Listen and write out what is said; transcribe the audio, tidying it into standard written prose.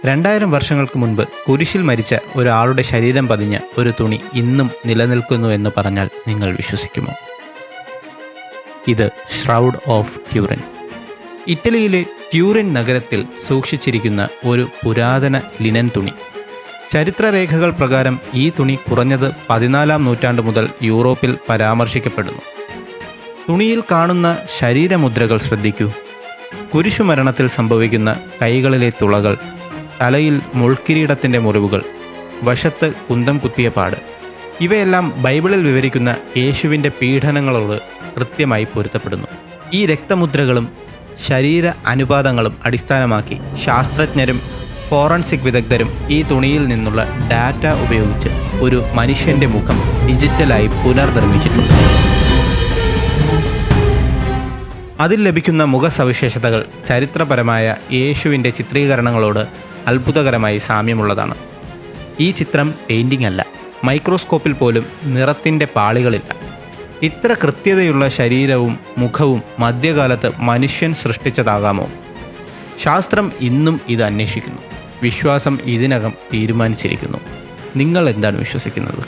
2000 വർഷങ്ങൾക്ക് മുൻപ് കുരിശിൽ മരിച്ച ഒരാളുടെ ശരീരം പതിഞ്ഞ ഒരു തുണി ഇന്നും നിലനിൽക്കുന്നു എന്ന് പറഞ്ഞാൽ നിങ്ങൾ വിശ്വസിക്കുമോ? ഇത് ഷ്രൗഡ് ഓഫ് ട്യൂറിൻ. ഇറ്റലിയിലെ ട്യൂറിൻ നഗരത്തിൽ സൂക്ഷിച്ചിരിക്കുന്ന ഒരു പുരാതന ലിനൻ തുണി. ചരിത്രരേഖകൾ പ്രകാരം ഈ തുണി കുറഞ്ഞത് 14-ാം നൂറ്റാണ്ട് മുതൽ യൂറോപ്പിൽ പരാമർശിക്കപ്പെടുന്നു. തുണിയിൽ കാണുന്ന ശരീരമുദ്രകൾ ശ്രദ്ധിക്കൂ. കുരിശുമരണത്തിൽ സംഭവിക്കുന്ന കൈകളിലെ തുളകൾ, തലയിൽ മുൾക്കിരീടത്തിൻ്റെ മുറിവുകൾ, വശത്ത് കുന്തം കുത്തിയ പാട്, ഇവയെല്ലാം ബൈബിളിൽ വിവരിക്കുന്ന യേശുവിൻ്റെ പീഡനങ്ങളോട് കൃത്യമായി പൊരുത്തപ്പെടുന്നു. ഈ രക്തമുദ്രകളും ശരീര അനുപാതങ്ങളും അടിസ്ഥാനമാക്കി ശാസ്ത്രജ്ഞരും ഫോറൻസിക് വിദഗ്ധരും ഈ തുണിയിൽ നിന്നുള്ള ഡാറ്റ ഉപയോഗിച്ച് ഒരു മനുഷ്യൻ്റെ മുഖം ഡിജിറ്റലായി പുനർനിർമ്മിച്ചിട്ടുണ്ട്. അതിൽ ലഭിക്കുന്ന മുഖസവിശേഷതകൾ ചരിത്രപരമായ യേശുവിൻ്റെ ചിത്രീകരണങ്ങളോട് അത്ഭുതകരമായി സാമ്യമുള്ളതാണ്. ഈ ചിത്രം പെയിൻറ്റിംഗ് അല്ല, മൈക്രോസ്കോപ്പിൽ പോലും നിറത്തിൻ്റെ പാളികളില്ല. ഇത്ര കൃത്യതയുള്ള ശരീരവും മുഖവും മധ്യകാലത്ത് മനുഷ്യൻ സൃഷ്ടിച്ചതാകാമോ? ശാസ്ത്രം ഇന്നും ഇത് അന്വേഷിക്കുന്നു. വിശ്വാസം ഇതിനകം തീരുമാനിച്ചിരിക്കുന്നു. നിങ്ങൾ എന്താണ് വിശ്വസിക്കുന്നത്?